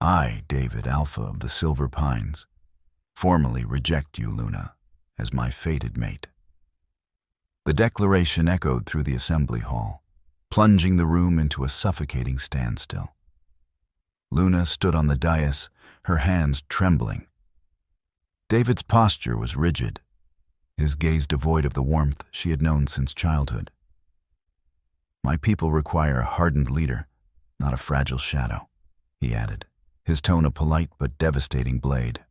I, David Alpha of the Silver Pines, formally reject you, Luna, as my fated mate." The declaration echoed through the assembly hall, plunging the room into a suffocating standstill. Luna stood on the dais, her hands trembling. David's posture was rigid, his gaze devoid of the warmth she had known since childhood. "My people require a hardened leader, not a fragile shadow," he added, his tone a polite but devastating blade.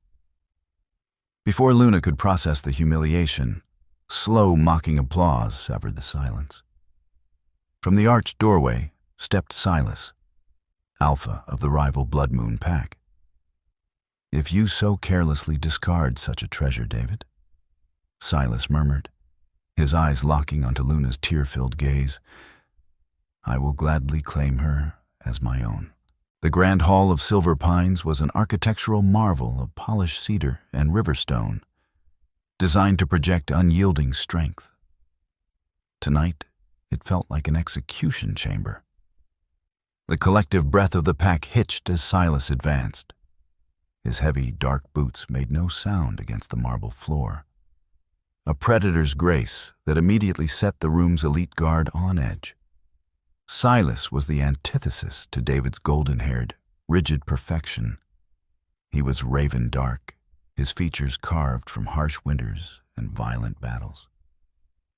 Before Luna could process the humiliation, slow, mocking applause severed the silence. From the arched doorway stepped Silas, Alpha of the rival Blood Moon pack. "If you so carelessly discard such a treasure, David," Silas murmured, his eyes locking onto Luna's tear-filled gaze, "I will gladly claim her as my own." The Grand Hall of Silver Pines was an architectural marvel of polished cedar and river stone, designed to project unyielding strength. Tonight, it felt like an execution chamber. The collective breath of the pack hitched as Silas advanced. His heavy, dark boots made no sound against the marble floor, a predator's grace that immediately set the room's elite guard on edge. Silas was the antithesis to David's golden-haired, rigid perfection. He was raven dark, his features carved from harsh winters and violent battles.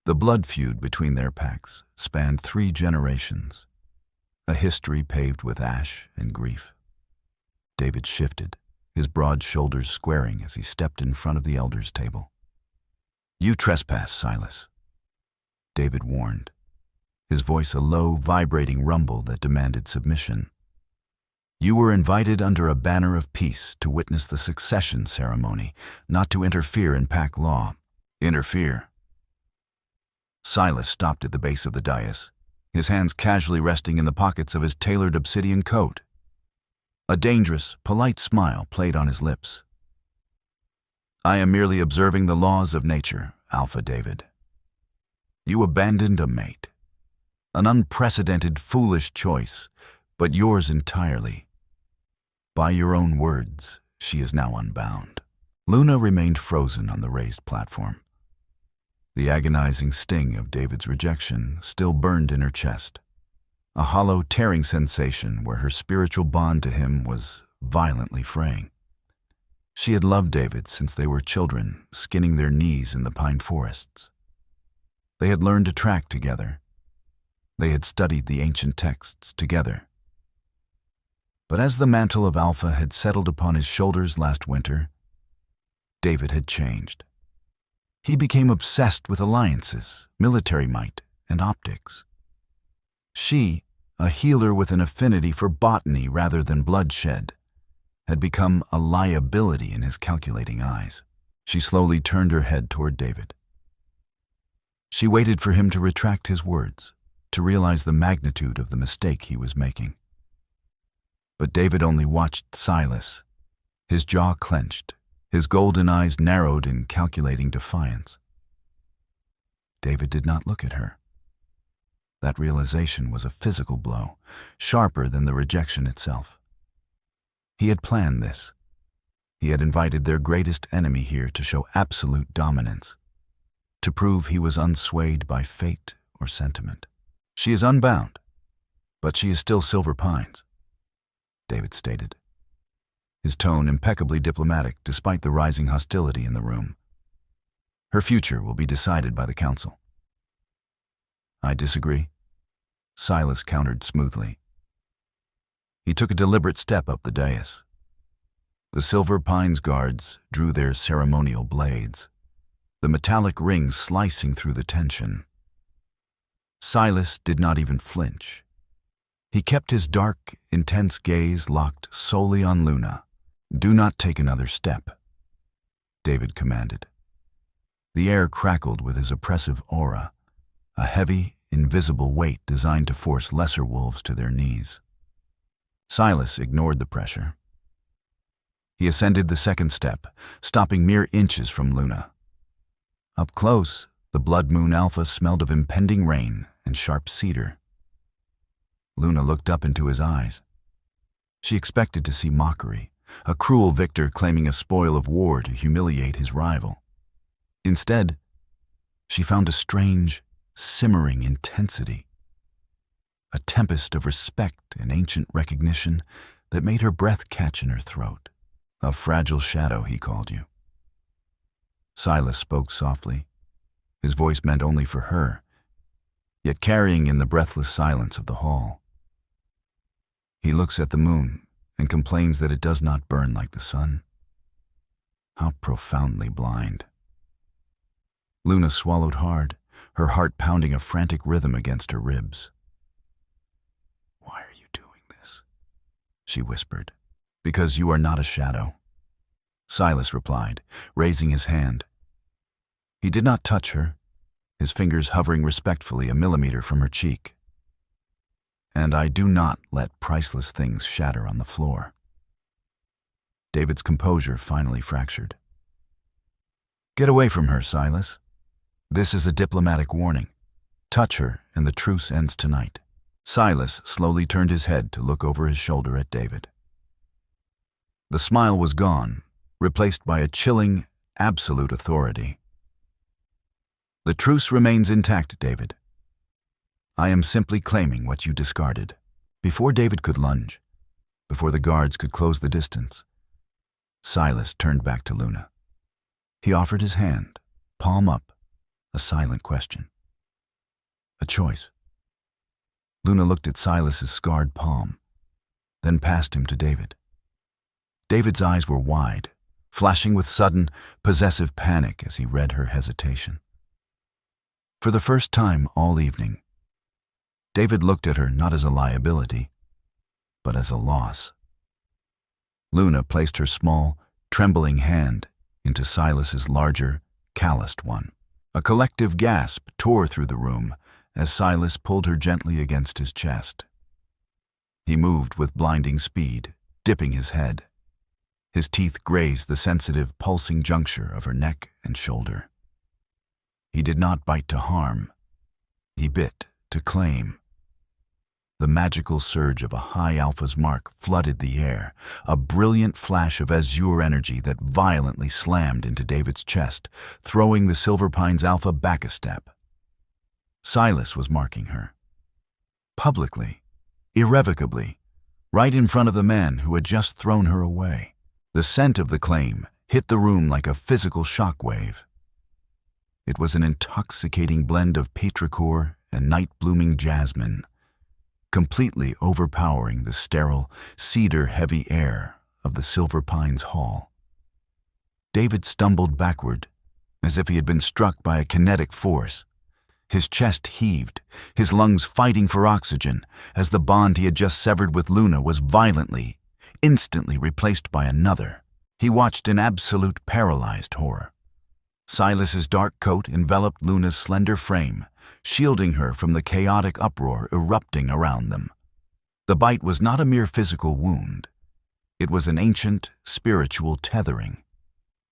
The blood feud between their packs spanned 3 generations, a history paved with ash and grief. David shifted, his broad shoulders squaring as he stepped in front of the elders' table. "You trespass, Silas," David warned, his voice a low, vibrating rumble that demanded submission. "You were invited under a banner of peace to witness the succession ceremony, not to interfere in pack law." "Interfere?" Silas stopped at the base of the dais, his hands casually resting in the pockets of his tailored obsidian coat. A dangerous, polite smile played on his lips. "I am merely observing the laws of nature, Alpha David. You abandoned a mate. An unprecedented, foolish choice, but yours entirely. By your own words, she is now unbound." Luna remained frozen on the raised platform. The agonizing sting of David's rejection still burned in her chest, a hollow, tearing sensation where her spiritual bond to him was violently fraying. She had loved David since they were children, skinning their knees in the pine forests. They had learned to track together. They had studied the ancient texts together. But as the mantle of Alpha had settled upon his shoulders last winter, David had changed. He became obsessed with alliances, military might, and optics. She, a healer with an affinity for botany rather than bloodshed, had become a liability in his calculating eyes. She slowly turned her head toward David. She waited for him to retract his words, to realize the magnitude of the mistake he was making. But David only watched Silas, his jaw clenched, his golden eyes narrowed in calculating defiance. David did not look at her. That realization was a physical blow, sharper than the rejection itself. He had planned this. He had invited their greatest enemy here to show absolute dominance, to prove he was unswayed by fate or sentiment. "She is unbound, but she is still Silver Pines," David stated, his tone impeccably diplomatic despite the rising hostility in the room. "Her future will be decided by the council." "I disagree," Silas countered smoothly. He took a deliberate step up the dais. The Silver Pines guards drew their ceremonial blades, the metallic rings slicing through the tension. Silas did not even flinch. He kept his dark, intense gaze locked solely on Luna. "Do not take another step," David commanded. The air crackled with his oppressive aura, a heavy, invisible weight designed to force lesser wolves to their knees. Silas ignored the pressure. He ascended the second step, stopping mere inches from Luna. Up close, the Blood Moon Alpha smelled of impending rain and sharp cedar. Luna looked up into his eyes. She expected to see mockery, a cruel victor claiming a spoil of war to humiliate his rival. Instead, she found a strange, simmering intensity, a tempest of respect and ancient recognition that made her breath catch in her throat. A fragile shadow, he called you. Silas spoke softly, his voice meant only for her, yet carrying in the breathless silence of the hall. He looks at the moon and complains that it does not burn like the sun. How profoundly blind. Luna swallowed hard, her heart pounding a frantic rhythm against her ribs. "Why are you doing this?" she whispered. "Because you are not a shadow," Silas replied, raising his hand. He did not touch her, his fingers hovering respectfully a millimeter from her cheek. "And I do not let priceless things shatter on the floor." David's composure finally fractured. "Get away from her, Silas. This is a diplomatic warning. Touch her, and the truce ends tonight." Silas slowly turned his head to look over his shoulder at David. The smile was gone, replaced by a chilling, absolute authority. "The truce remains intact, David. I am simply claiming what you discarded." Before David could lunge, before the guards could close the distance, Silas turned back to Luna. He offered his hand, palm up, a silent question. A choice. Luna looked at Silas's scarred palm, then passed him to David. David's eyes were wide, flashing with sudden, possessive panic as he read her hesitation. For the first time all evening, David looked at her not as a liability, but as a loss. Luna placed her small, trembling hand into Silas's larger, calloused one. A collective gasp tore through the room as Silas pulled her gently against his chest. He moved with blinding speed, dipping his head. His teeth grazed the sensitive, pulsing juncture of her neck and shoulder. He did not bite to harm. He bit to claim. The magical surge of a high alpha's mark flooded the air, a brilliant flash of azure energy that violently slammed into David's chest, throwing the Silver Pines alpha back a step. Silas was marking her. Publicly, irrevocably, right in front of the man who had just thrown her away. The scent of the claim hit the room like a physical shockwave. It was an intoxicating blend of petrichor and night-blooming jasmine, completely overpowering the sterile, cedar-heavy air of the Silver Pines Hall. David stumbled backward, as if he had been struck by a kinetic force. His chest heaved, his lungs fighting for oxygen, as the bond he had just severed with Luna was violently, instantly replaced by another. He watched in absolute paralyzed horror. Silas's dark coat enveloped Luna's slender frame, shielding her from the chaotic uproar erupting around them. The bite was not a mere physical wound. It was an ancient, spiritual tethering.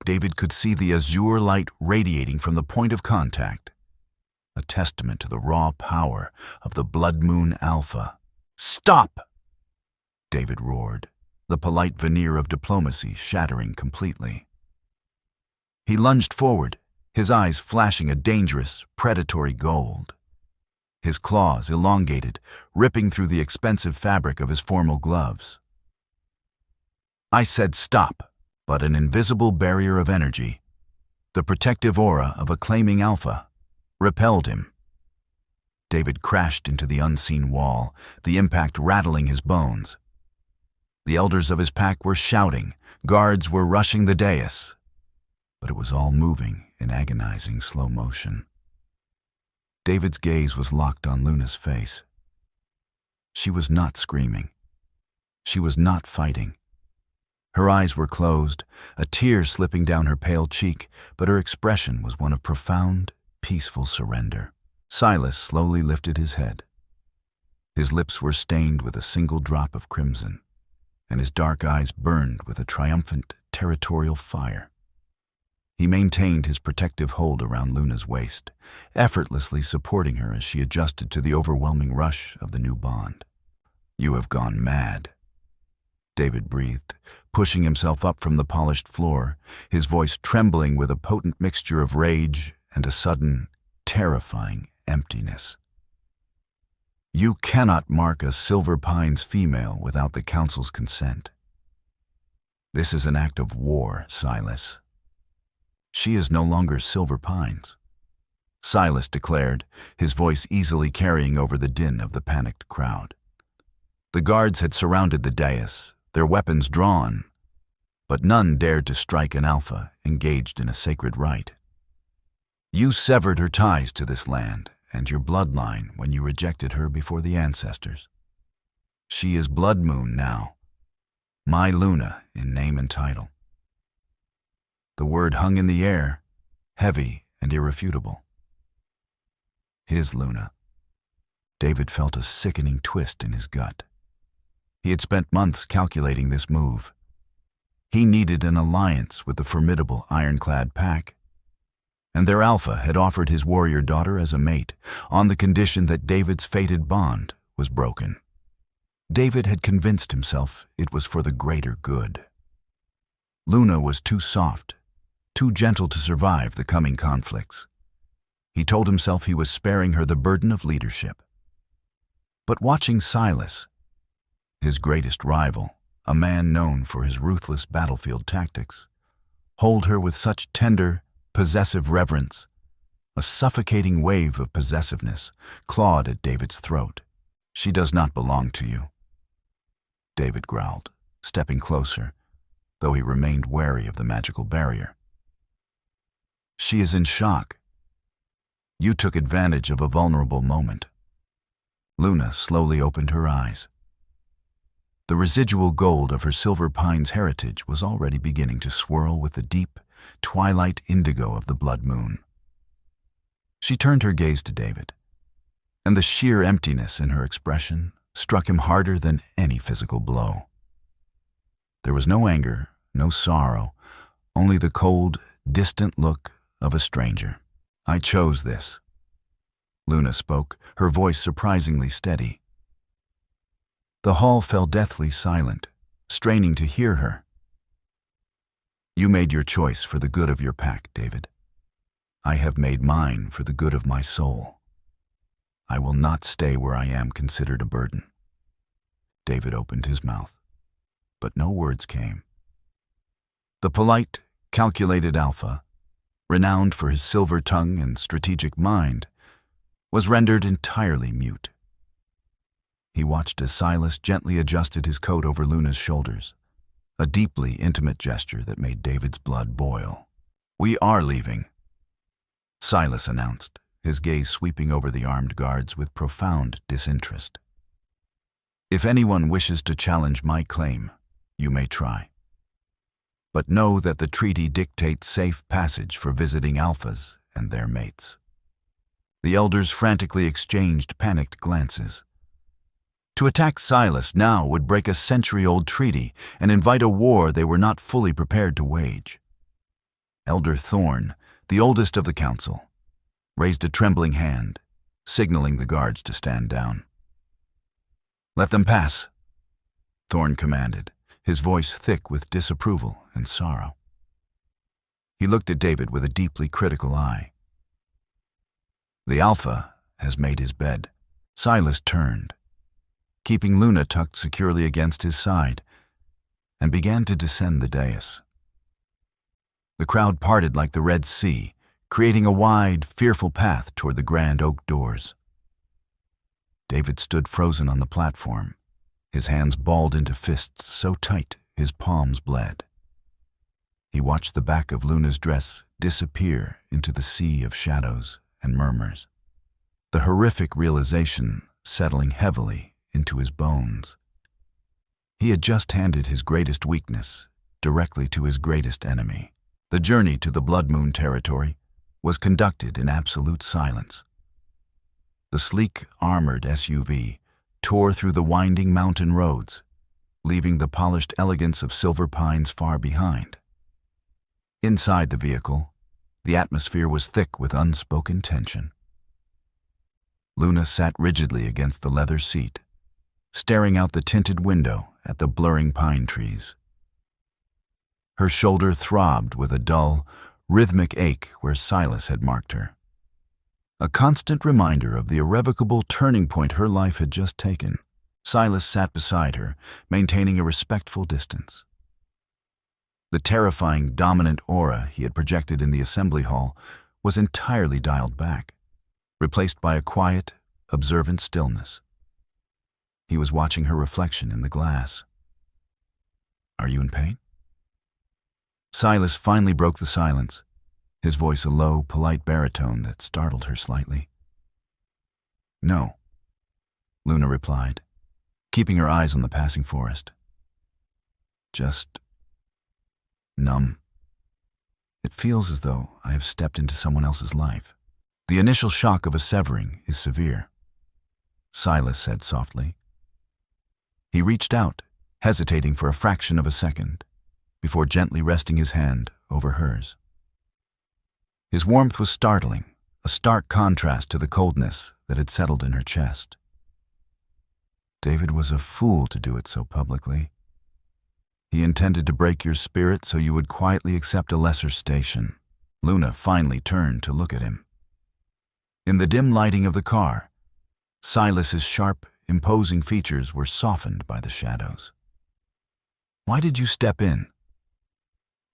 David could see the azure light radiating from the point of contact, a testament to the raw power of the Blood Moon Alpha. "Stop!" David roared, the polite veneer of diplomacy shattering completely. He lunged forward, his eyes flashing a dangerous, predatory gold. His claws elongated, ripping through the expensive fabric of his formal gloves. I said stop, but an invisible barrier of energy, the protective aura of a claiming alpha, repelled him. David crashed into the unseen wall, the impact rattling his bones. The elders of his pack were shouting, guards were rushing the dais, but it was all moving in agonizing slow motion. David's gaze was locked on Luna's face. She was not screaming. She was not fighting. Her eyes were closed, a tear slipping down her pale cheek, but her expression was one of profound, peaceful surrender. Silas slowly lifted his head. His lips were stained with a single drop of crimson, and his dark eyes burned with a triumphant, territorial fire. He maintained his protective hold around Luna's waist, effortlessly supporting her as she adjusted to the overwhelming rush of the new bond. "You have gone mad," David breathed, pushing himself up from the polished floor, his voice trembling with a potent mixture of rage and a sudden, terrifying emptiness. You cannot mark a Silver Pines female without the council's consent. This is an act of war, Silas. She is no longer Silver Pines, Silas declared, his voice easily carrying over the din of the panicked crowd. The guards had surrounded the dais, their weapons drawn, but none dared to strike an alpha engaged in a sacred rite. You severed her ties to this land and your bloodline when you rejected her before the ancestors. She is Blood Moon now, my Luna in name and title. The word hung in the air, heavy and irrefutable. His Luna. David felt a sickening twist in his gut. He had spent months calculating this move. He needed an alliance with the formidable Ironclad Pack, and their alpha had offered his warrior daughter as a mate on the condition that David's fated bond was broken. David had convinced himself it was for the greater good. Luna was too soft, too gentle to survive the coming conflicts. He told himself he was sparing her the burden of leadership. But watching Silas, his greatest rival, a man known for his ruthless battlefield tactics, hold her with such tender, possessive reverence, a suffocating wave of possessiveness clawed at David's throat. She does not belong to you, David growled, stepping closer, though he remained wary of the magical barrier. She is in shock. You took advantage of a vulnerable moment. Luna slowly opened her eyes. The residual gold of her Silver Pines heritage was already beginning to swirl with the deep, twilight indigo of the blood moon. She turned her gaze to David, and the sheer emptiness in her expression struck him harder than any physical blow. There was no anger, no sorrow, only the cold, distant look of a stranger. I chose this. Luna spoke, her voice surprisingly steady. The hall fell deathly silent, straining to hear her. You made your choice for the good of your pack, David. I have made mine for the good of my soul. I will not stay where I am considered a burden. David opened his mouth, but no words came. The polite, calculated alpha, renowned for his silver tongue and strategic mind, was rendered entirely mute. He watched as Silas gently adjusted his coat over Luna's shoulders, a deeply intimate gesture that made David's blood boil. We are leaving, Silas announced, his gaze sweeping over the armed guards with profound disinterest. If anyone wishes to challenge my claim, you may try. But know that the treaty dictates safe passage for visiting alphas and their mates. The elders frantically exchanged panicked glances. To attack Silas now would break a century-old treaty and invite a war they were not fully prepared to wage. Elder Thorn, the oldest of the council, raised a trembling hand, signaling the guards to stand down. Let them pass, Thorn commanded, his voice thick with disapproval and sorrow. He looked at David with a deeply critical eye. The alpha has made his bed. Silas turned, keeping Luna tucked securely against his side, and began to descend the dais. The crowd parted like the Red Sea, creating a wide, fearful path toward the grand oak doors. David stood frozen on the platform, his hands balled into fists so tight his palms bled. He watched the back of Luna's dress disappear into the sea of shadows and murmurs, the horrific realization settling heavily into his bones. He had just handed his greatest weakness directly to his greatest enemy. The journey to the Blood Moon territory was conducted in absolute silence. The sleek, armored SUV tore through the winding mountain roads, leaving the polished elegance of Silver Pines far behind. Inside the vehicle, the atmosphere was thick with unspoken tension. Luna sat rigidly against the leather seat, staring out the tinted window at the blurring pine trees. Her shoulder throbbed with a dull, rhythmic ache where Silas had marked her. A constant reminder of the irrevocable turning point her life had just taken. Silas sat beside her, maintaining a respectful distance. The terrifying, dominant aura he had projected in the assembly hall was entirely dialed back, replaced by a quiet, observant stillness. He was watching her reflection in the glass. "Are you in pain?" Silas finally broke the silence, his voice a low, polite baritone that startled her slightly. "No," Luna replied, keeping her eyes on the passing forest. "Just numb. It feels as though I have stepped into someone else's life. The initial shock of a severing is severe," Silas said softly. He reached out, hesitating for a fraction of a second, before gently resting his hand over hers. His warmth was startling, a stark contrast to the coldness that had settled in her chest. "David was a fool to do it so publicly. He intended to break your spirit so you would quietly accept a lesser station." Luna finally turned to look at him. In the dim lighting of the car, Silas's sharp, imposing features were softened by the shadows. "Why did you step in?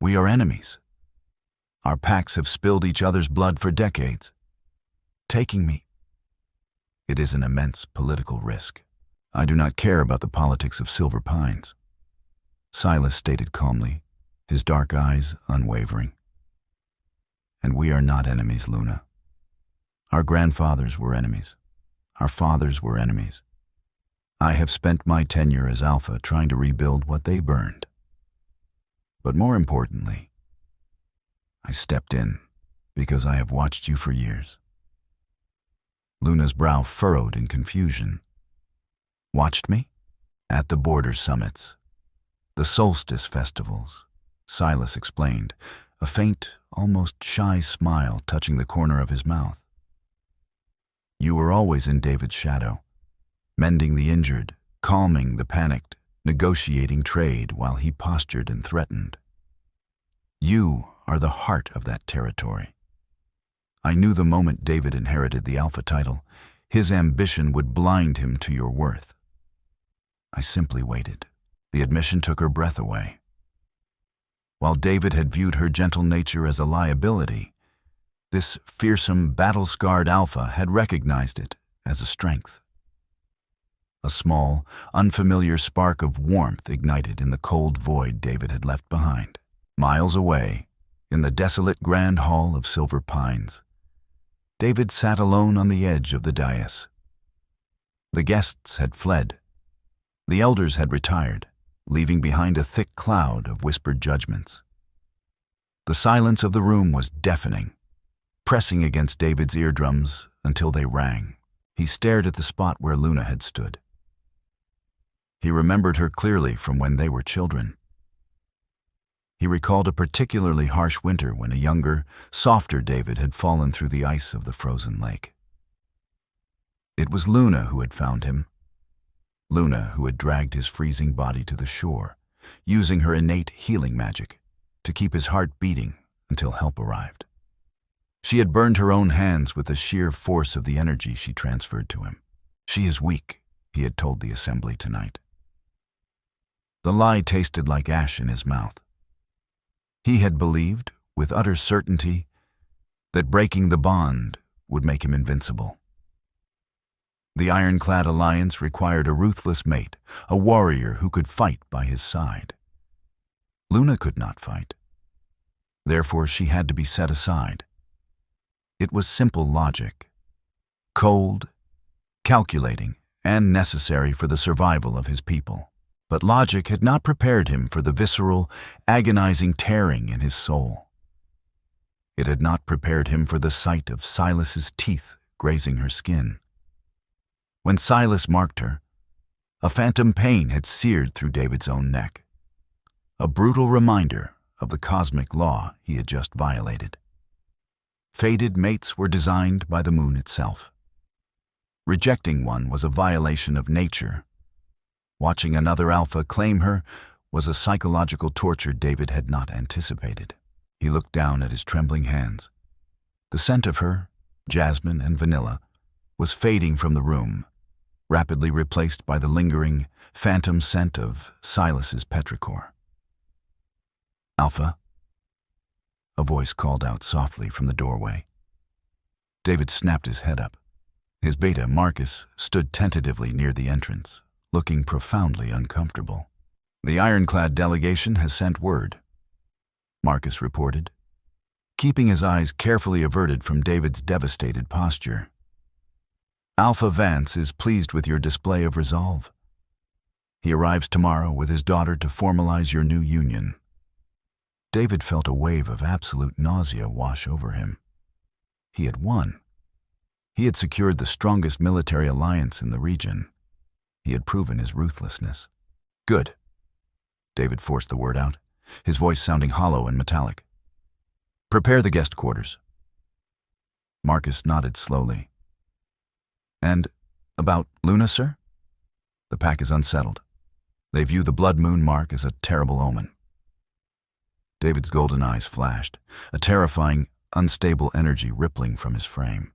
We are enemies. Our packs have spilled each other's blood for decades. Taking me, it is an immense political risk. I do not care about the politics of Silver Pines," Silas stated calmly, his dark eyes unwavering. "And we are not enemies, Luna. Our grandfathers were enemies. Our fathers were enemies. I have spent my tenure as Alpha trying to rebuild what they burned. But more importantly, I stepped in because I have watched you for years." Luna's brow furrowed in confusion. "Watched me?" "At the border summits, the solstice festivals," Silas explained, a faint, almost shy smile touching the corner of his mouth. "You were always in David's shadow, mending the injured, calming the panicked, negotiating trade while he postured and threatened. You are the heart of that territory. I knew the moment David inherited the Alpha title, his ambition would blind him to your worth. I simply waited." The admission took her breath away. While David had viewed her gentle nature as a liability, this fearsome, battle-scarred Alpha had recognized it as a strength. A small, unfamiliar spark of warmth ignited in the cold void David had left behind. Miles away, in the desolate grand hall of Silver Pines, David sat alone on the edge of the dais. The guests had fled. The elders had retired, leaving behind a thick cloud of whispered judgments. The silence of the room was deafening, pressing against David's eardrums until they rang. He stared at the spot where Luna had stood. He remembered her clearly from when they were children. He recalled a particularly harsh winter when a younger, softer David had fallen through the ice of the frozen lake. It was Luna who had found him. Luna who had dragged his freezing body to the shore, using her innate healing magic to keep his heart beating until help arrived. She had burned her own hands with the sheer force of the energy she transferred to him. "She is weak," he had told the assembly tonight. The lie tasted like ash in his mouth. He had believed, with utter certainty, that breaking the bond would make him invincible. The ironclad alliance required a ruthless mate, a warrior who could fight by his side. Luna could not fight. Therefore, she had to be set aside. It was simple logic, cold, calculating, and necessary for the survival of his people. But logic had not prepared him for the visceral, agonizing tearing in his soul. It had not prepared him for the sight of Silas's teeth grazing her skin. When Silas marked her, a phantom pain had seared through David's own neck, a brutal reminder of the cosmic law he had just violated. Fated mates were designed by the moon itself. Rejecting one was a violation of nature, Watching another Alpha claim her was a psychological torture David had not anticipated. He looked down at his trembling hands. The scent of her, jasmine and vanilla, was fading from the room, rapidly replaced by the lingering, phantom scent of Silas's petrichor. "Alpha?" A voice called out softly from the doorway. David snapped his head up. His beta, Marcus, stood tentatively near the entrance, looking profoundly uncomfortable. "The ironclad delegation has sent word," Marcus reported, keeping his eyes carefully averted from David's devastated posture. "Alpha Vance is pleased with your display of resolve. He arrives tomorrow with his daughter to formalize your new union." David felt a wave of absolute nausea wash over him. He had won. He had secured the strongest military alliance in the region. He had proven his ruthlessness. "Good." David forced the word out, his voice sounding hollow and metallic. "Prepare the guest quarters." Marcus nodded slowly. "And about Luna, sir?" "The pack is unsettled. They view the blood moon mark as a terrible omen." David's golden eyes flashed, a terrifying, unstable energy rippling from his frame.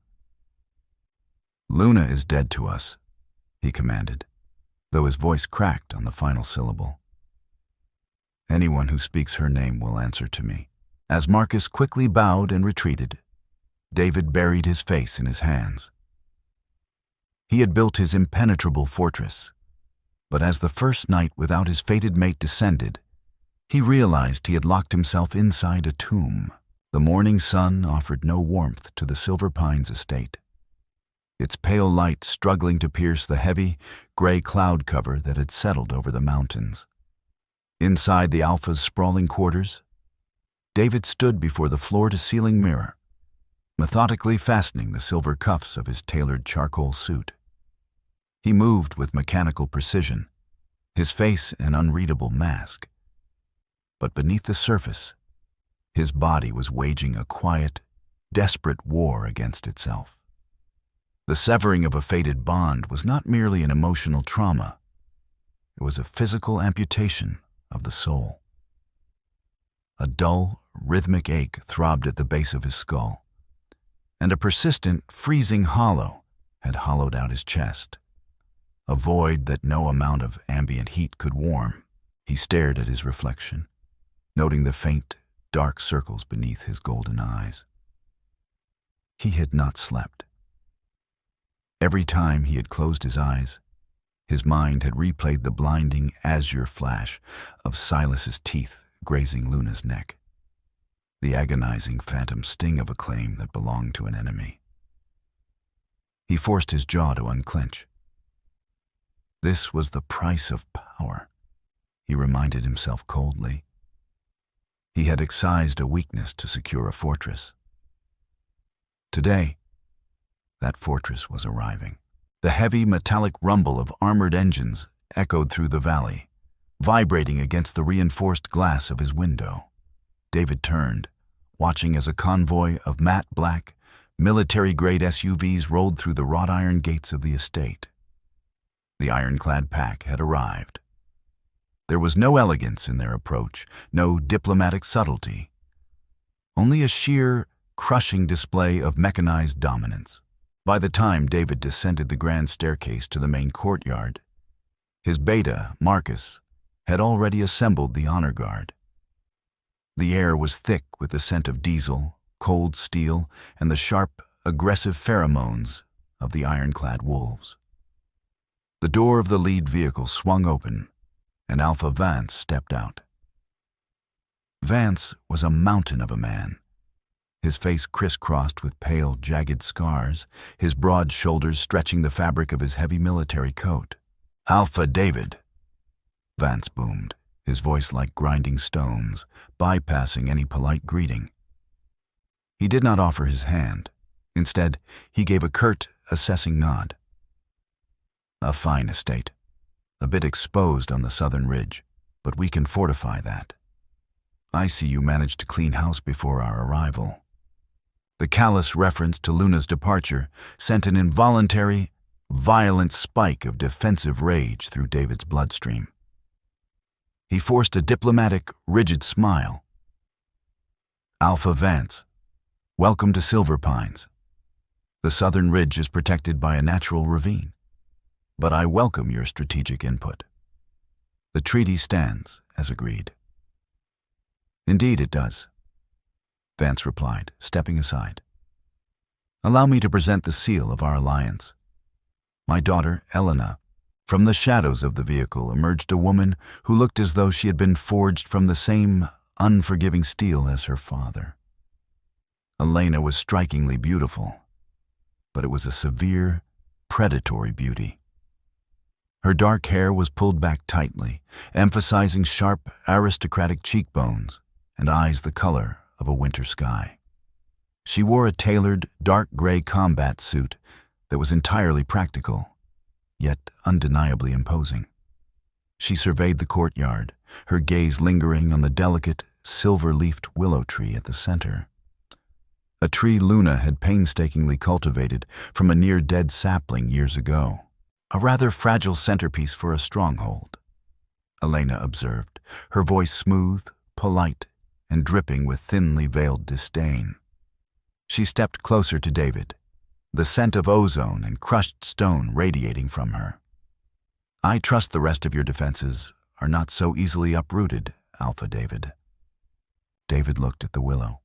"Luna is dead to us," he commanded, though his voice cracked on the final syllable. "Anyone who speaks her name will answer to me." As Marcus quickly bowed and retreated, David buried his face in his hands. He had built his impenetrable fortress, but as the first night without his fated mate descended, he realized he had locked himself inside a tomb. The morning sun offered no warmth to the Silver Pines estate, its pale light struggling to pierce the heavy, gray cloud cover that had settled over the mountains. Inside the Alpha's sprawling quarters, David stood before the floor-to-ceiling mirror, methodically fastening the silver cuffs of his tailored charcoal suit. He moved with mechanical precision, his face an unreadable mask. But beneath the surface, his body was waging a quiet, desperate war against itself. The severing of a fated bond was not merely an emotional trauma. It was a physical amputation of the soul. A dull, rhythmic ache throbbed at the base of his skull, and a persistent, freezing hollow had hollowed out his chest, a void that no amount of ambient heat could warm. He stared at his reflection, noting the faint, dark circles beneath his golden eyes. He had not slept. Every time he had closed his eyes, his mind had replayed the blinding azure flash of Silas's teeth grazing Luna's neck, the agonizing phantom sting of a claim that belonged to an enemy. He forced his jaw to unclench. This was the price of power, he reminded himself coldly. He had excised a weakness to secure a fortress. Today, that fortress was arriving. The heavy metallic rumble of armored engines echoed through the valley, vibrating against the reinforced glass of his window. David turned, watching as a convoy of matte black, military-grade SUVs rolled through the wrought iron gates of the estate. The ironclad pack had arrived. There was no elegance in their approach, no diplomatic subtlety, only a sheer, crushing display of mechanized dominance. By the time David descended the grand staircase to the main courtyard, his beta, Marcus, had already assembled the honor guard. The air was thick with the scent of diesel, cold steel, and the sharp, aggressive pheromones of the ironclad wolves. The door of the lead vehicle swung open, and Alpha Vance stepped out. Vance was a mountain of a man, his face crisscrossed with pale, jagged scars, his broad shoulders stretching the fabric of his heavy military coat. "Alpha David," Vance boomed, his voice like grinding stones, bypassing any polite greeting. He did not offer his hand. Instead, he gave a curt, assessing nod. "A fine estate. A bit exposed on the southern ridge, but we can fortify that. I see you managed to clean house before our arrival." The callous reference to Luna's departure sent an involuntary, violent spike of defensive rage through David's bloodstream. He forced a diplomatic, rigid smile. "Alpha Vance, welcome to Silver Pines. The southern ridge is protected by a natural ravine, but I welcome your strategic input. The treaty stands, as agreed." "Indeed it does," Vance replied, stepping aside. "Allow me to present the seal of our alliance. My daughter, Elena." From the shadows of the vehicle emerged a woman who looked as though she had been forged from the same unforgiving steel as her father. Elena was strikingly beautiful, but it was a severe, predatory beauty. Her dark hair was pulled back tightly, emphasizing sharp, aristocratic cheekbones and eyes the color of a winter sky. She wore a tailored, dark gray combat suit that was entirely practical, yet undeniably imposing. She surveyed the courtyard, her gaze lingering on the delicate, silver-leafed willow tree at the center. A tree Luna had painstakingly cultivated from a near-dead sapling years ago. A rather fragile centerpiece for a stronghold, Elena observed, her voice smooth, polite, and dripping with thinly veiled disdain. She stepped closer to David, the scent of ozone and crushed stone radiating from her. "I trust the rest of your defenses are not so easily uprooted, Alpha David." David looked at the willow.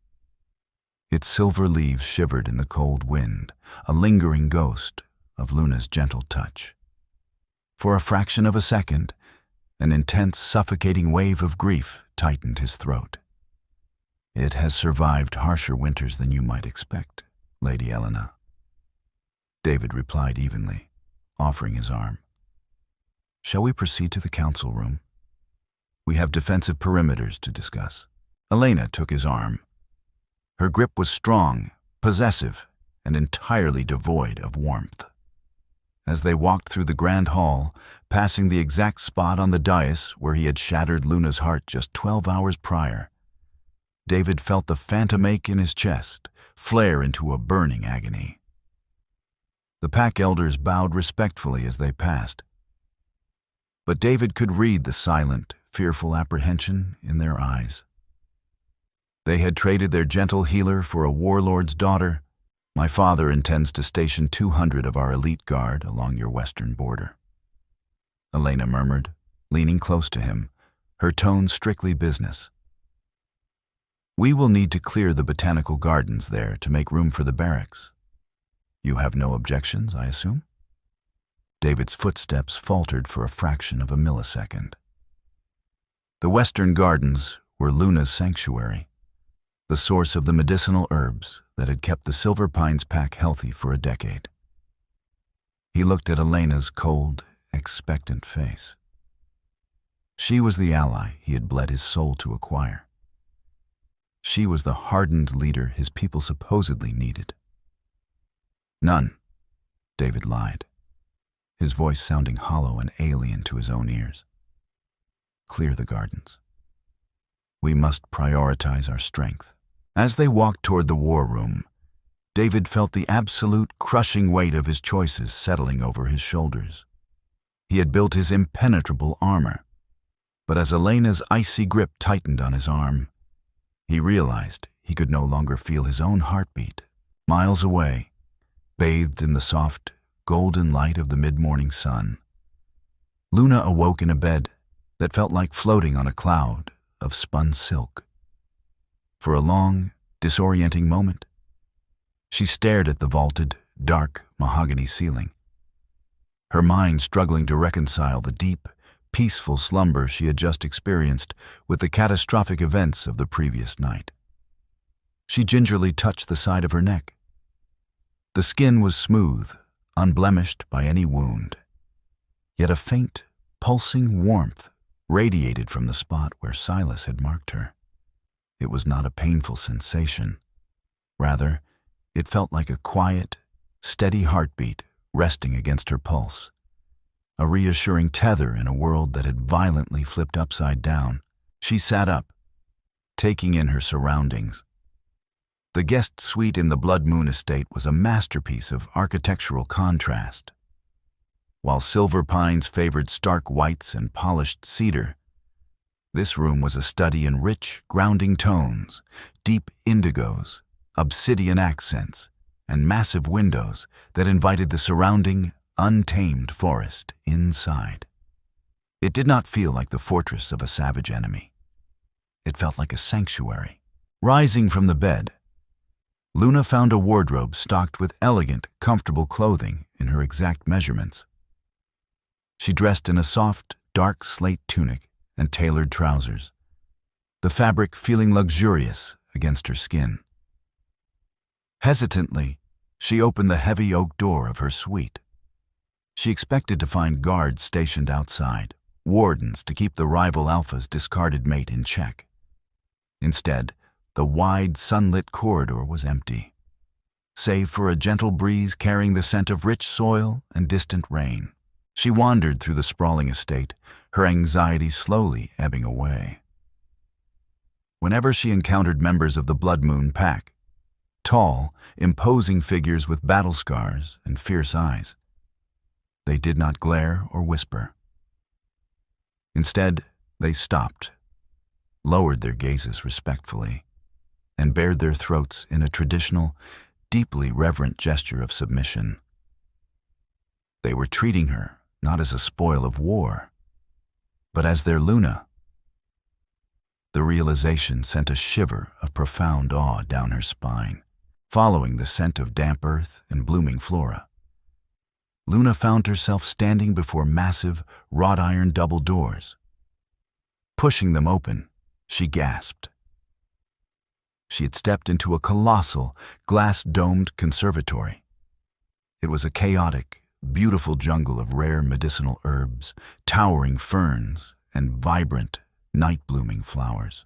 Its silver leaves shivered in the cold wind, a lingering ghost of Luna's gentle touch. For a fraction of a second, an intense, suffocating wave of grief tightened his throat. "It has survived harsher winters than you might expect, Lady Elena," David replied evenly, offering his arm. "Shall we proceed to the council room? We have defensive perimeters to discuss." Elena took his arm. Her grip was strong, possessive, and entirely devoid of warmth. As they walked through the grand hall, passing the exact spot on the dais where he had shattered Luna's heart just 12 hours prior, David felt the phantom ache in his chest flare into a burning agony. The pack elders bowed respectfully as they passed, but David could read the silent, fearful apprehension in their eyes. They had traded their gentle healer for a warlord's daughter. "My father intends to station 200 of our elite guard along your western border," Elena murmured, leaning close to him, her tone strictly business. "We will need to clear the botanical gardens there to make room for the barracks. You have no objections, I assume?" David's footsteps faltered for a fraction of a millisecond. The western gardens were Luna's sanctuary, the source of the medicinal herbs that had kept the Silver Pines pack healthy for a decade. He looked at Elena's cold, expectant face. She was the ally he had bled his soul to acquire. She was the hardened leader his people supposedly needed. "None," David lied, his voice sounding hollow and alien to his own ears. "Clear the gardens. We must prioritize our strength." As they walked toward the war room, David felt the absolute crushing weight of his choices settling over his shoulders. He had built his impenetrable armor, but as Elena's icy grip tightened on his arm, he realized he could no longer feel his own heartbeat. Miles away, bathed in the soft, golden light of the mid-morning sun, Luna awoke in a bed that felt like floating on a cloud of spun silk. For a long, disorienting moment, she stared at the vaulted, dark mahogany ceiling, her mind struggling to reconcile the deep, peaceful slumber she had just experienced with the catastrophic events of the previous night. She gingerly touched the side of her neck. The skin was smooth, unblemished by any wound, yet a faint, pulsing warmth radiated from the spot where Silas had marked her. It was not a painful sensation. Rather, it felt like a quiet, steady heartbeat resting against her pulse, a reassuring tether in a world that had violently flipped upside down. She sat up, taking in her surroundings. The guest suite in the Blood Moon estate was a masterpiece of architectural contrast. While silver pines favored stark whites and polished cedar, this room was a study in rich, grounding tones, deep indigos, obsidian accents, and massive windows that invited the surrounding, untamed forest inside. It did not feel like the fortress of a savage enemy. It felt like a sanctuary. Rising from the bed, Luna found a wardrobe stocked with elegant, comfortable clothing in her exact measurements. She dressed in a soft, dark slate tunic and tailored trousers, the fabric feeling luxurious against her skin. Hesitantly, she opened the heavy oak door of her suite. She expected to find guards stationed outside, wardens to keep the rival alpha's discarded mate in check. Instead, the wide, sunlit corridor was empty, save for a gentle breeze carrying the scent of rich soil and distant rain. She wandered through the sprawling estate, her anxiety slowly ebbing away. Whenever she encountered members of the Blood Moon pack, tall, imposing figures with battle scars and fierce eyes, they did not glare or whisper. Instead, they stopped, lowered their gazes respectfully, and bared their throats in a traditional, deeply reverent gesture of submission. They were treating her not as a spoil of war, but as their Luna. The realization sent a shiver of profound awe down her spine. Following the scent of damp earth and blooming flora, Luna found herself standing before massive, wrought-iron double doors. Pushing them open, she gasped. She had stepped into a colossal, glass-domed conservatory. It was a chaotic, beautiful jungle of rare medicinal herbs, towering ferns, and vibrant, night-blooming flowers.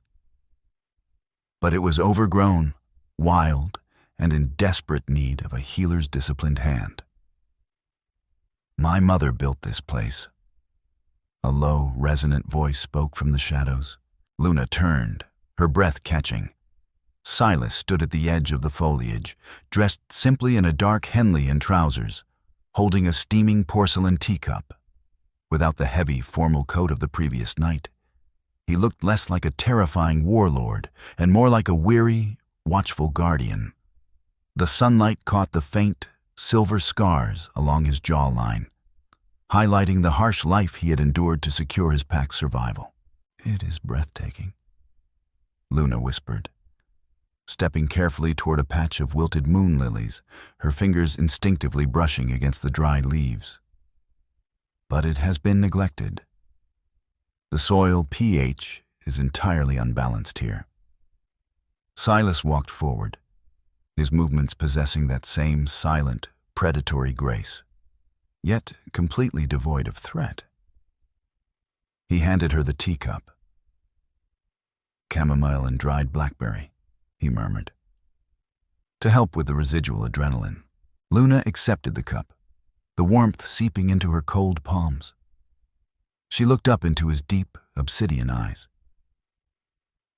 But it was overgrown, wild, and in desperate need of a healer's disciplined hand. "My mother built this place." A low, resonant voice spoke from the shadows. Luna turned, her breath catching. Silas stood at the edge of the foliage, dressed simply in a dark Henley and trousers, holding a steaming porcelain teacup. Without the heavy, formal coat of the previous night, he looked less like a terrifying warlord and more like a weary, watchful guardian. The sunlight caught the faint, silver scars along his jawline, highlighting the harsh life he had endured to secure his pack's survival. "It is breathtaking," Luna whispered, stepping carefully toward a patch of wilted moon lilies, her fingers instinctively brushing against the dry leaves. "But it has been neglected. The soil pH is entirely unbalanced here." Silas walked forward, his movements possessing that same silent, predatory grace, yet completely devoid of threat. He handed her the teacup. "Chamomile and dried blackberry," he murmured, to help with the residual adrenaline. Luna accepted the cup, the warmth seeping into her cold palms. She looked up into his deep, obsidian eyes.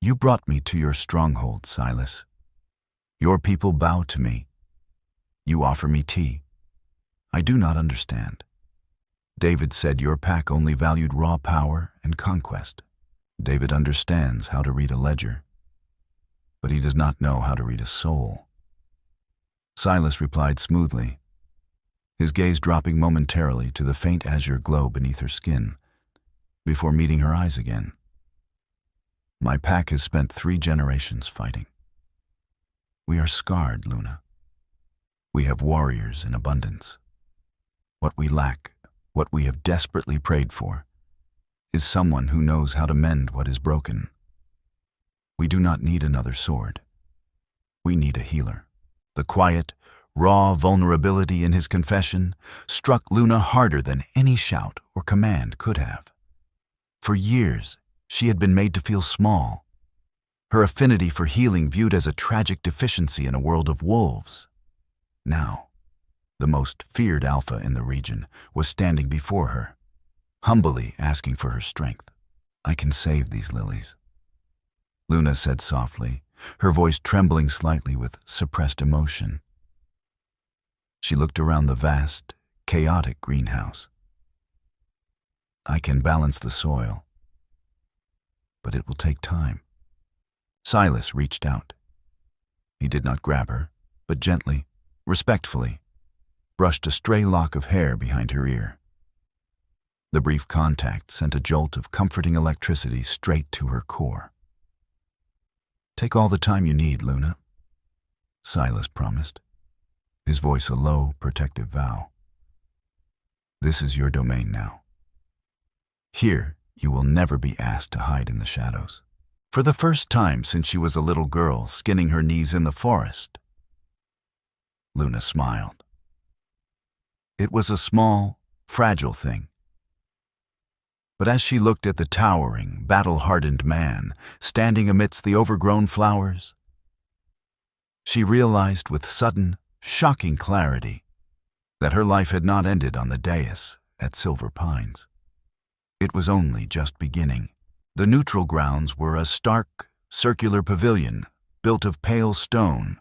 "You brought me to your stronghold, Silas. Your people bow to me. You offer me tea. I do not understand. David said your pack only valued raw power and conquest. David understands how to read a ledger, but he does not know how to read a soul." Silas replied smoothly, his gaze dropping momentarily to the faint azure glow beneath her skin, before meeting her eyes again. "My pack has spent 3 generations fighting. We are scarred, Luna. We have warriors in abundance. What we lack, what we have desperately prayed for, is someone who knows how to mend what is broken. We do not need another sword. We need a healer." The quiet, raw vulnerability in his confession struck Luna harder than any shout or command could have. For years, she had been made to feel small, her affinity for healing viewed as a tragic deficiency in a world of wolves. Now, the most feared alpha in the region was standing before her, humbly asking for her strength. "I can save these lilies," Luna said softly, her voice trembling slightly with suppressed emotion. She looked around the vast, chaotic greenhouse, I can balance the soil, but it will take time. Silas reached out. He did not grab her, but gently, respectfully, brushed a stray lock of hair behind her ear. The brief contact sent a jolt of comforting electricity straight to her core. "Take all the time you need, Luna," Silas promised, his voice a low, protective vow. "This is your domain now. Here, you will never be asked to hide in the shadows." For the first time since she was a little girl skinning her knees in the forest, Luna smiled. It was a small, fragile thing. But as she looked at the towering, battle-hardened man standing amidst the overgrown flowers, she realized with sudden, shocking clarity that her life had not ended on the dais at Silver Pines. It was only just beginning. The neutral grounds were a stark, circular pavilion built of pale stone,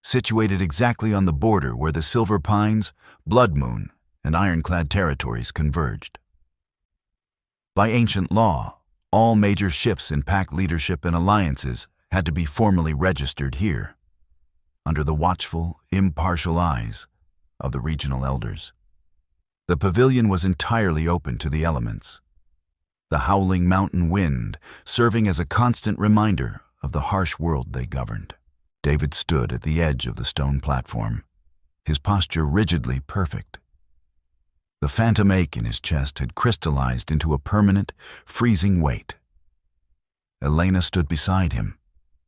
situated exactly on the border where the Silver Pines, Blood Moon, and Ironclad territories converged. By ancient law, all major shifts in pack leadership and alliances had to be formally registered here, under the watchful, impartial eyes of the regional elders. The pavilion was entirely open to the elements, the howling mountain wind serving as a constant reminder of the harsh world they governed. David stood at the edge of the stone platform, his posture rigidly perfect. The phantom ache in his chest had crystallized into a permanent, freezing weight. Elena stood beside him,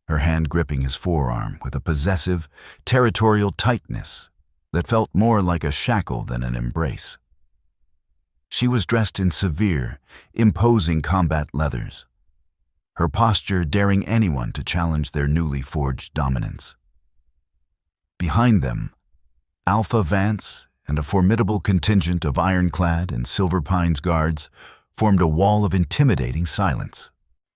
her hand gripping his forearm with a possessive, territorial tightness that felt more like a shackle than an embrace. She was dressed in severe, imposing combat leathers, her posture daring anyone to challenge their newly forged dominance. Behind them, Alpha Vance and a formidable contingent of Ironclad and Silver Pines guards formed a wall of intimidating silence.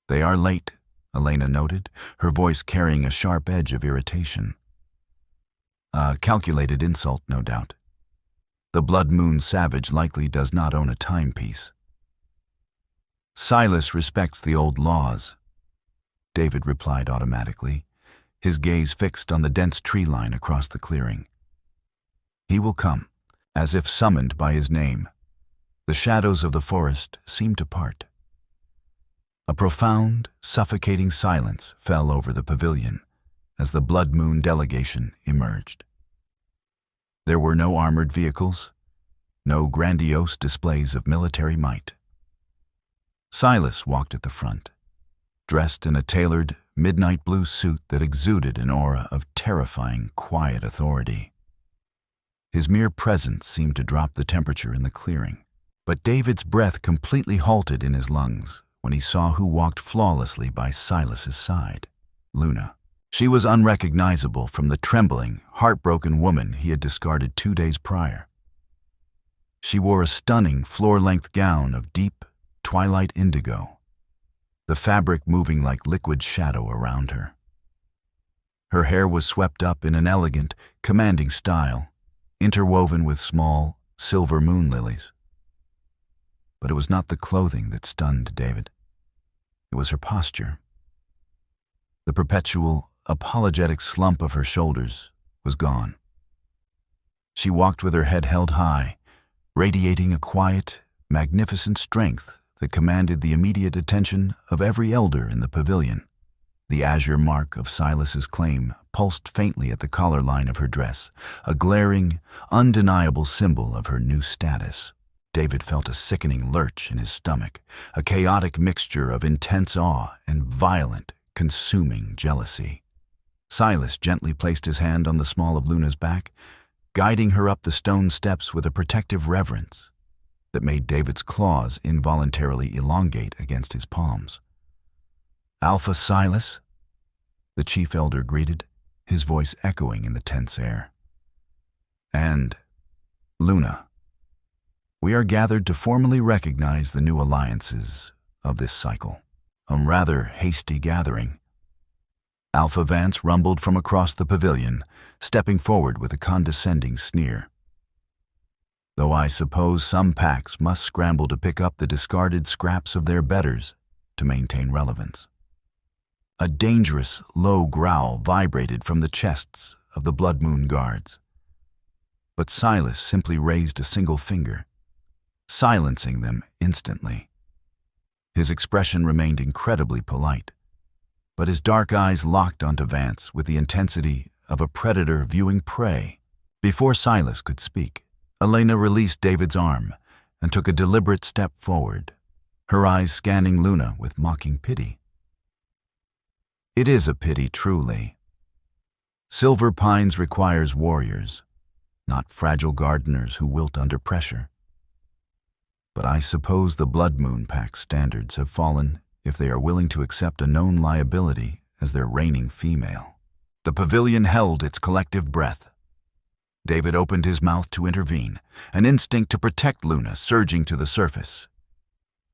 "They are late," Elena noted, her voice carrying a sharp edge of irritation. A calculated insult, no doubt. The Blood Moon savage likely does not own a timepiece. "Silas respects the old laws," David replied automatically, his gaze fixed on the dense tree line across the clearing. "He will come, as if summoned by his name." The shadows of the forest seemed to part. A profound, suffocating silence fell over the pavilion as the Blood Moon delegation emerged. There were no armored vehicles, no grandiose displays of military might. Silas walked at the front, dressed in a tailored, midnight blue suit that exuded an aura of terrifying, quiet authority. His mere presence seemed to drop the temperature in the clearing. But David's breath completely halted in his lungs when he saw who walked flawlessly by Silas's side: Luna. She was unrecognizable from the trembling, heartbroken woman he had discarded 2 days prior. She wore a stunning floor-length gown of deep, twilight indigo, the fabric moving like liquid shadow around her. Her hair was swept up in an elegant, commanding style, interwoven with small, silver moon lilies. But it was not the clothing that stunned David. It was her posture. The perpetual, apologetic slump of her shoulders was gone. She walked with her head held high, radiating a quiet, magnificent strength that commanded the immediate attention of every elder in the pavilion. The azure mark of Silas's claim pulsed faintly at the collar line of her dress, a glaring, undeniable symbol of her new status. David felt a sickening lurch in his stomach, a chaotic mixture of intense awe and violent, consuming jealousy. Silas gently placed his hand on the small of Luna's back, guiding her up the stone steps with a protective reverence that made David's claws involuntarily elongate against his palms. "Alpha Silas," the chief elder greeted, his voice echoing in the tense air. "And Luna, we are gathered to formally recognize the new alliances of this cycle." A rather hasty gathering. Alpha Vance rumbled from across the pavilion, stepping forward with a condescending sneer. though I suppose some packs must scramble to pick up the discarded scraps of their betters to maintain relevance. A dangerous, low growl vibrated from the chests of the Blood Moon guards. But Silas simply raised a single finger, silencing them instantly. His expression remained incredibly polite, but his dark eyes locked onto Vance with the intensity of a predator viewing prey. Before Silas could speak, Elena released David's arm and took a deliberate step forward, her eyes scanning Luna with mocking pity. It is a pity, truly. Silver Pines requires warriors, not fragile gardeners who wilt under pressure. But I suppose the Blood Moon Pack's standards have fallen if they are willing to accept a known liability as their reigning female. The pavilion held its collective breath. David opened his mouth to intervene, an instinct to protect Luna surging to the surface.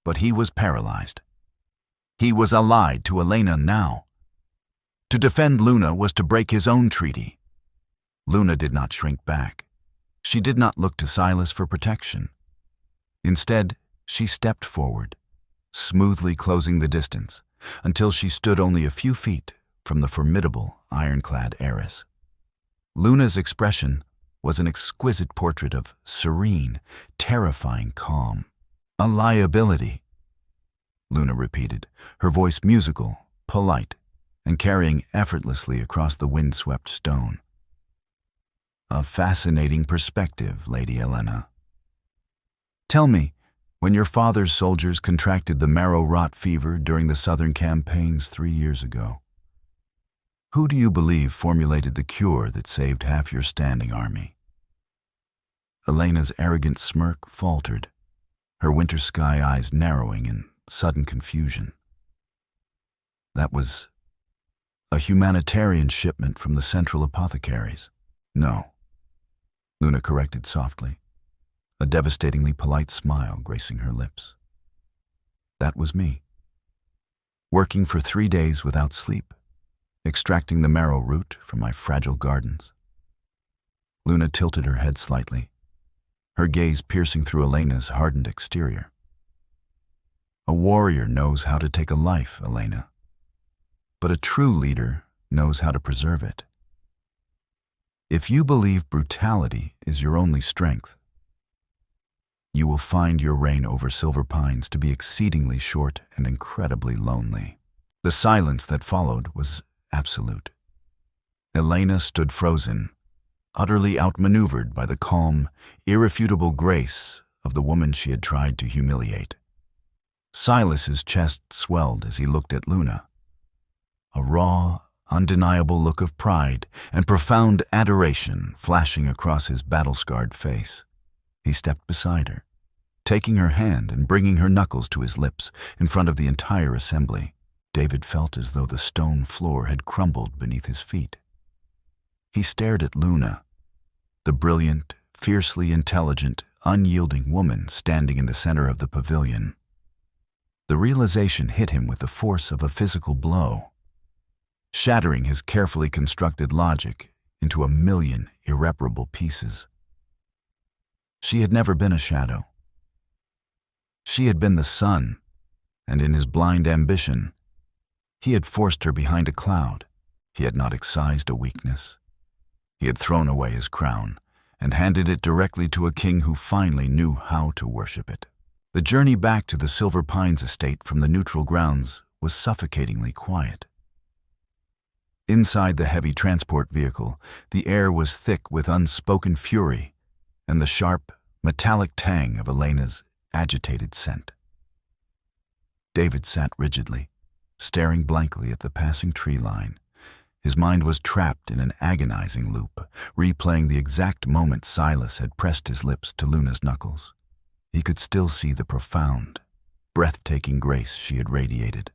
But he was paralyzed. He was allied to Elena now. To defend Luna was to break his own treaty. Luna did not shrink back. She did not look to Silas for protection. Instead, she stepped forward, smoothly closing the distance, until she stood only a few feet from the formidable, ironclad heiress. Luna's expression was an exquisite portrait of serene, terrifying calm. "A liability," Luna repeated, her voice musical, polite, and carrying effortlessly across the wind-swept stone. "A fascinating perspective, Lady Elena. Tell me, when your father's soldiers contracted the marrow-rot fever during the southern campaigns 3 years ago, who do you believe formulated the cure that saved half your standing army?" Elena's arrogant smirk faltered, her winter sky eyes narrowing in sudden confusion. "That was a humanitarian shipment from the Central Apothecaries." "No," Luna corrected softly, a devastatingly polite smile gracing her lips. "That was me, working for 3 days without sleep, extracting the marrow root from my fragile gardens." Luna tilted her head slightly, her gaze piercing through Elena's hardened exterior. "A warrior knows how to take a life, Elena, but a true leader knows how to preserve it. If you believe brutality is your only strength, you will find your reign over Silver Pines to be exceedingly short and incredibly lonely." The silence that followed was absolute. Elena stood frozen, utterly outmaneuvered by the calm, irrefutable grace of the woman she had tried to humiliate. Silas's chest swelled as he looked at Luna, a raw, undeniable look of pride and profound adoration flashing across his battle-scarred face. He stepped beside her, taking her hand and bringing her knuckles to his lips in front of the entire assembly. David felt as though the stone floor had crumbled beneath his feet. He stared at Luna, the brilliant, fiercely intelligent, unyielding woman standing in the center of the pavilion. The realization hit him with the force of a physical blow, shattering his carefully constructed logic into a million irreparable pieces. She had never been a shadow. She had been the sun, and in his blind ambition, he had forced her behind a cloud. He had not excised a weakness. He had thrown away his crown and handed it directly to a king who finally knew how to worship it. The journey back to the Silver Pines estate from the neutral grounds was suffocatingly quiet. Inside the heavy transport vehicle, the air was thick with unspoken fury and the sharp, metallic tang of Elena's agitated scent. David sat rigidly, staring blankly at the passing tree line. His mind was trapped in an agonizing loop, replaying the exact moment Silas had pressed his lips to Luna's knuckles. He could still see the profound, breathtaking grace she had radiated,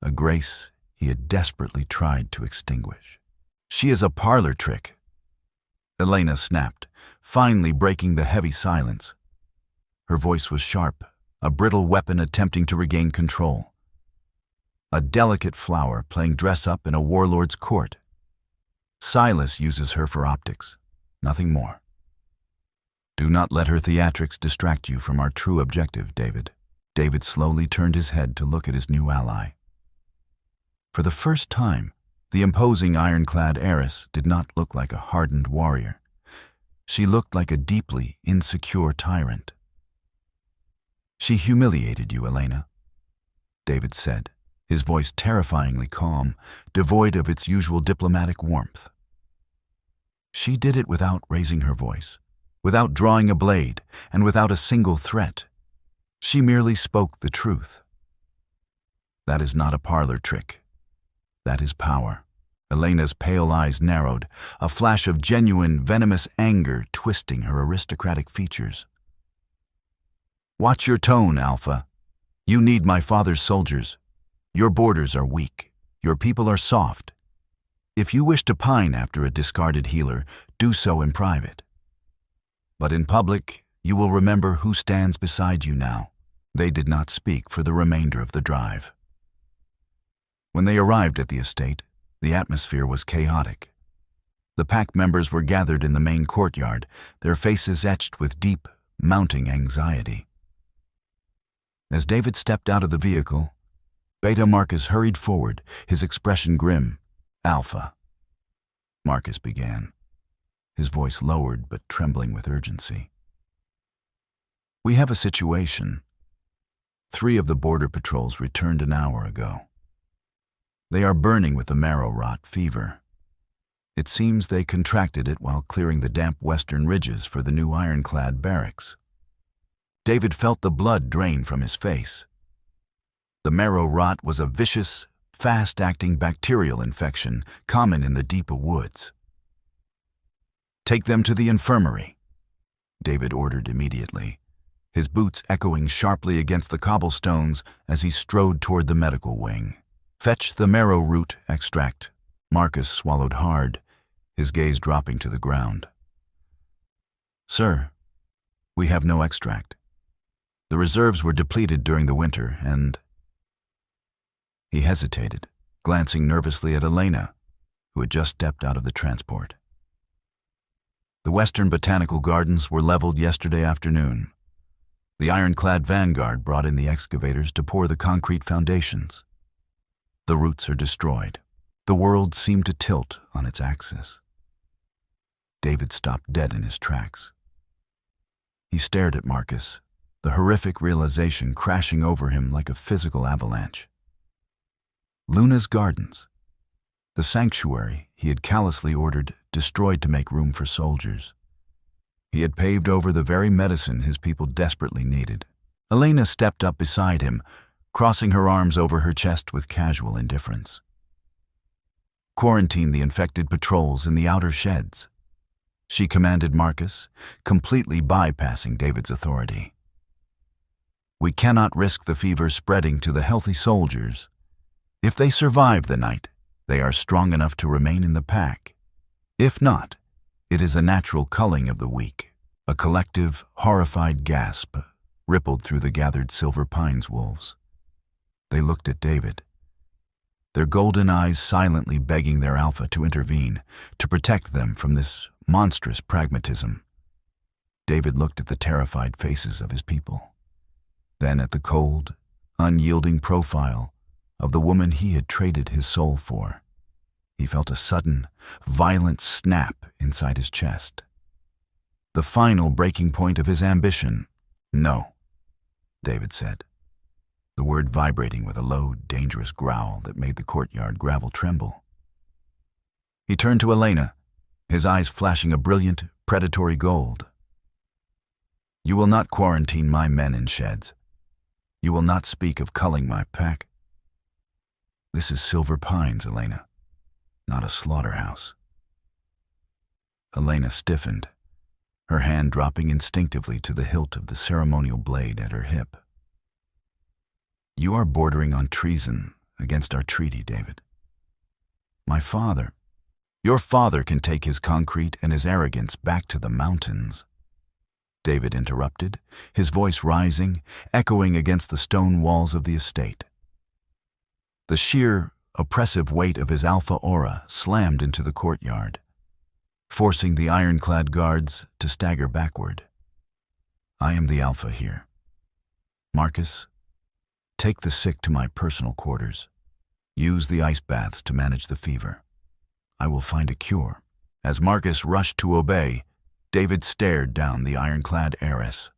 a grace he had desperately tried to extinguish. "She is a parlor trick," Elena snapped, finally breaking the heavy silence. Her voice was sharp, a brittle weapon attempting to regain control. A delicate flower playing dress-up in a warlord's court. Silas uses her for optics, nothing more. Do not let her theatrics distract you from our true objective, David. David slowly turned his head to look at his new ally. For the first time, the imposing ironclad heiress did not look like a hardened warrior. She looked like a deeply insecure tyrant. "She humiliated you, Elena," David said, his voice terrifyingly calm, devoid of its usual diplomatic warmth. "She did it without raising her voice, without drawing a blade, and without a single threat. She merely spoke the truth. That is not a parlor trick. That is power." Elena's pale eyes narrowed, a flash of genuine, venomous anger twisting her aristocratic features. "Watch your tone, Alpha. You need my father's soldiers. Your borders are weak. Your people are soft. If you wish to pine after a discarded healer, do so in private. But in public, you will remember who stands beside you now." They did not speak for the remainder of the drive. When they arrived at the estate, the atmosphere was chaotic. The pack members were gathered in the main courtyard, their faces etched with deep, mounting anxiety. As David stepped out of the vehicle, Beta Marcus hurried forward, his expression grim. "Alpha," Marcus began, his voice lowered but trembling with urgency. "We have a situation. 3 of the border patrols returned an hour ago. They are burning with the marrow rot fever. It seems they contracted it while clearing the damp western ridges for the new ironclad barracks." David felt the blood drain from his face. The marrow rot was a vicious, fast-acting bacterial infection common in the deep woods. "Take them to the infirmary," David ordered immediately, his boots echoing sharply against the cobblestones as he strode toward the medical wing. "Fetch the marrow root extract." Marcus swallowed hard, his gaze dropping to the ground. "Sir, we have no extract. The reserves were depleted during the winter, and—" He hesitated, glancing nervously at Elena, who had just stepped out of the transport. "The Western Botanical Gardens were leveled yesterday afternoon. The ironclad vanguard brought in the excavators to pour the concrete foundations. The roots are destroyed. The world seemed to tilt on its axis." David stopped dead in his tracks. He stared at Marcus, the horrific realization crashing over him like a physical avalanche. Luna's gardens, the sanctuary he had callously ordered destroyed to make room for soldiers. He had paved over the very medicine his people desperately needed. Elena stepped up beside him, crossing her arms over her chest with casual indifference. "Quarantine the infected patrols in the outer sheds," she commanded Marcus, completely bypassing David's authority. "We cannot risk the fever spreading to the healthy soldiers. If they survive the night, they are strong enough to remain in the pack. If not, it is a natural culling of the weak." A collective, horrified gasp rippled through the gathered Silver Pines wolves. They looked at David, their golden eyes silently begging their alpha to intervene, to protect them from this monstrous pragmatism. David looked at the terrified faces of his people, then at the cold, unyielding profile of the woman he had traded his soul for. He felt a sudden, violent snap inside his chest. The final breaking point of his ambition. "No," David said, the word vibrating with a low, dangerous growl that made the courtyard gravel tremble. He turned to Elena, his eyes flashing a brilliant, predatory gold. "You will not quarantine my men in sheds. You will not speak of culling my pack. This is Silver Pines, Elena, not a slaughterhouse." Elena stiffened, her hand dropping instinctively to the hilt of the ceremonial blade at her hip. "You are bordering on treason against our treaty, David. Your father can take his concrete and his arrogance back to the mountains." David interrupted, his voice rising, echoing against the stone walls of the estate. The sheer, oppressive weight of his alpha aura slammed into the courtyard, forcing the ironclad guards to stagger backward. I am the Alpha here. Marcus, take the sick to my personal quarters. Use the ice baths to manage the fever. I will find a cure. As Marcus rushed to obey, David stared down the ironclad heiress.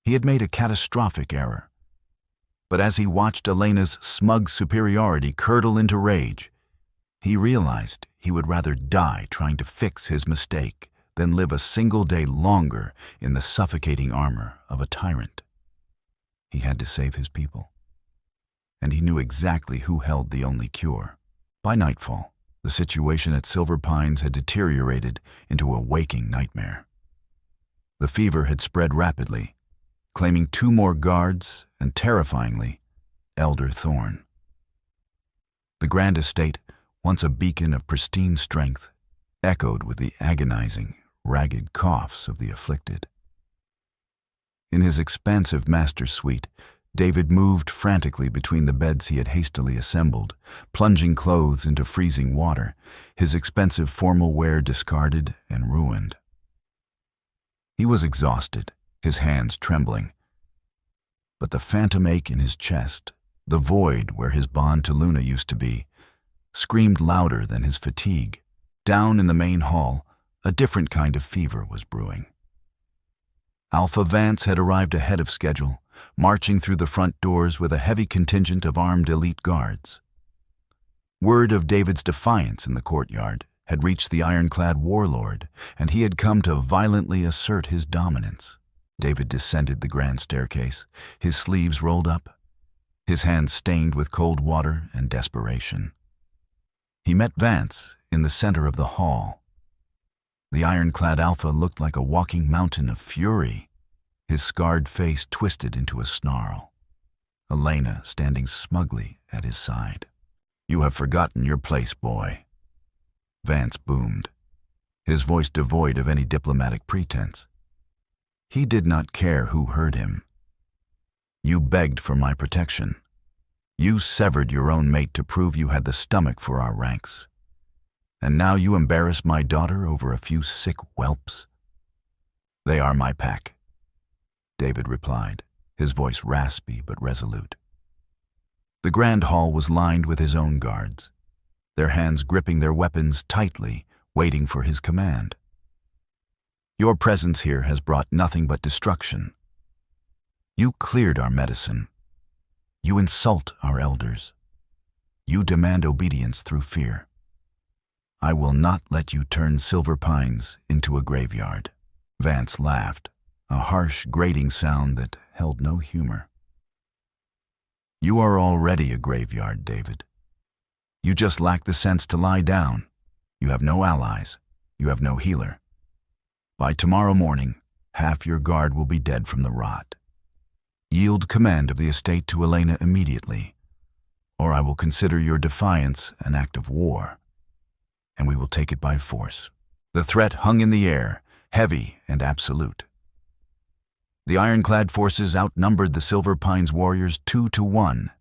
He had made a catastrophic error. But as he watched Elena's smug superiority curdle into rage, he realized he would rather die trying to fix his mistake than live a single day longer in the suffocating armor of a tyrant. He had to save his people. And he knew exactly who held the only cure. By nightfall, the situation at Silver Pines had deteriorated into a waking nightmare. The fever had spread rapidly, claiming 2 more guards and, terrifyingly, Elder Thorne. The grand estate, once a beacon of pristine strength, echoed with the agonizing, ragged coughs of the afflicted. In his expansive master suite, David moved frantically between the beds he had hastily assembled, plunging clothes into freezing water, his expensive formal wear discarded and ruined. He was exhausted, his hands trembling. But the phantom ache in his chest, the void where his bond to Luna used to be, screamed louder than his fatigue. Down in the main hall, a different kind of fever was brewing. Alpha Vance had arrived ahead of schedule, marching through the front doors with a heavy contingent of armed elite guards. Word of David's defiance in the courtyard had reached the ironclad warlord, and he had come to violently assert his dominance. David descended the grand staircase, his sleeves rolled up, his hands stained with cold water and desperation. He met Vance in the center of the hall. The ironclad Alpha looked like a walking mountain of fury, his scarred face twisted into a snarl. Elena standing smugly at his side. "You have forgotten your place, boy," Vance boomed, his voice devoid of any diplomatic pretense. He did not care who heard him. "You begged for my protection. You severed your own mate to prove you had the stomach for our ranks. And now you embarrass my daughter over a few sick whelps?" "They are my pack," David replied, his voice raspy but resolute. The grand hall was lined with his own guards, their hands gripping their weapons tightly, waiting for his command. "Your presence here has brought nothing but destruction. You cleared our medicine. You insult our elders. You demand obedience through fear. I will not let you turn Silver Pines into a graveyard." Vance laughed, a harsh, grating sound that held no humor. "You are already a graveyard, David. You just lack the sense to lie down. You have no allies. You have no healer. By tomorrow morning, half your guard will be dead from the rot. Yield command of the estate to Elena immediately, or I will consider your defiance an act of war, and we will take it by force." The threat hung in the air, heavy and absolute. The ironclad forces outnumbered the Silver Pines warriors 2-1,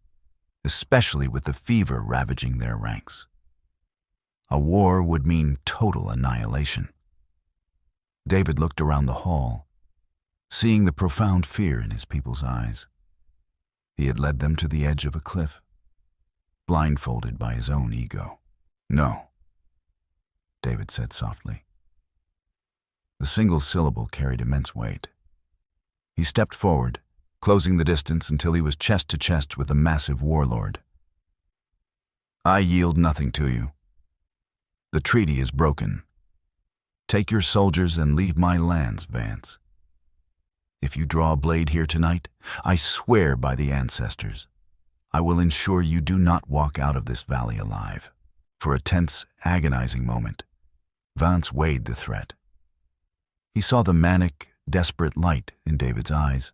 especially with the fever ravaging their ranks. A war would mean total annihilation. David looked around the hall, seeing the profound fear in his people's eyes. He had led them to the edge of a cliff, blindfolded by his own ego. "No," David said softly. The single syllable carried immense weight. He stepped forward, closing the distance until he was chest to chest with the massive warlord. "I yield nothing to you. The treaty is broken. Take your soldiers and leave my lands, Vance. If you draw a blade here tonight, I swear by the ancestors, I will ensure you do not walk out of this valley alive." For a tense, agonizing moment, Vance weighed the threat. He saw the manic, desperate light in David's eyes,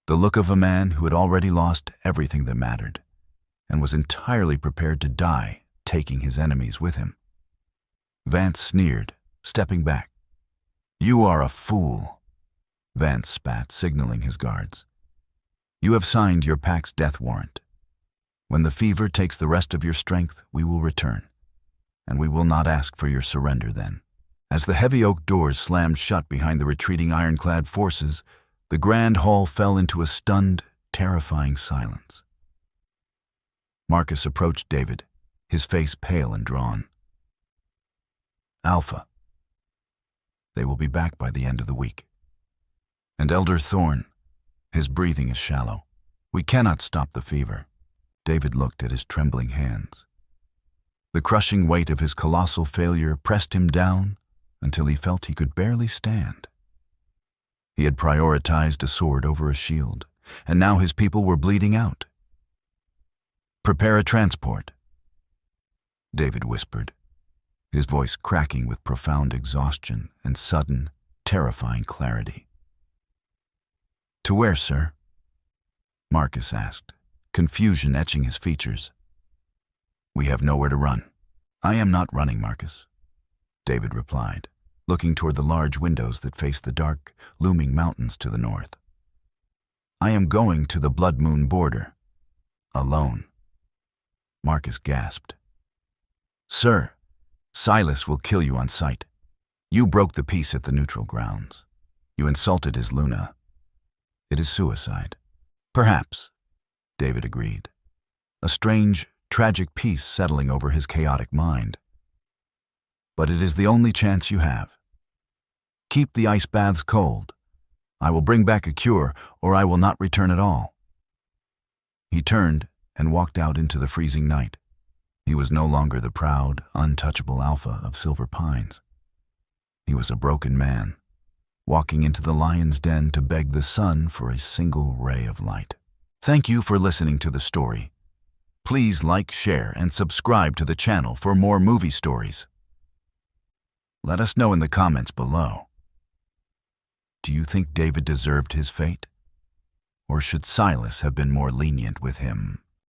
the look of a man who had already lost everything that mattered and was entirely prepared to die, taking his enemies with him. Vance sneered, stepping back. "You are a fool," Vance spat, signaling his guards. "You have signed your pack's death warrant. When the fever takes the rest of your strength, we will return, and we will not ask for your surrender then." As the heavy oak doors slammed shut behind the retreating ironclad forces, the grand hall fell into a stunned, terrifying silence. Marcus approached David, his face pale and drawn. "Alpha. They will be back by the end of the week. And Elder Thorn, his breathing is shallow. We cannot stop the fever." David looked at his trembling hands. The crushing weight of his colossal failure pressed him down until he felt he could barely stand. He had prioritized a sword over a shield, and now his people were bleeding out. "Prepare a transport," David whispered, his voice cracking with profound exhaustion and sudden, terrifying clarity. "To where, sir?" Marcus asked, confusion etching his features. "We have nowhere to run." "I am not running, Marcus," David replied, looking toward the large windows that faced the dark, looming mountains to the north. "I am going to the Blood Moon border, alone." Marcus gasped. "Sir, Silas will kill you on sight. You broke the peace at the neutral grounds. You insulted his Luna. It is suicide." "Perhaps," David agreed, a strange, tragic peace settling over his chaotic mind. "But it is the only chance you have. Keep the ice baths cold. I will bring back a cure, or I will not return at all." He turned and walked out into the freezing night. He was no longer the proud, untouchable Alpha of Silver Pines. He was a broken man, walking into the lion's den to beg the sun for a single ray of light. Thank you for listening to the story. Please like, share, and subscribe to the channel for more movie stories. Let us know in the comments below. Do you think David deserved his fate? Or should Silas have been more lenient with him?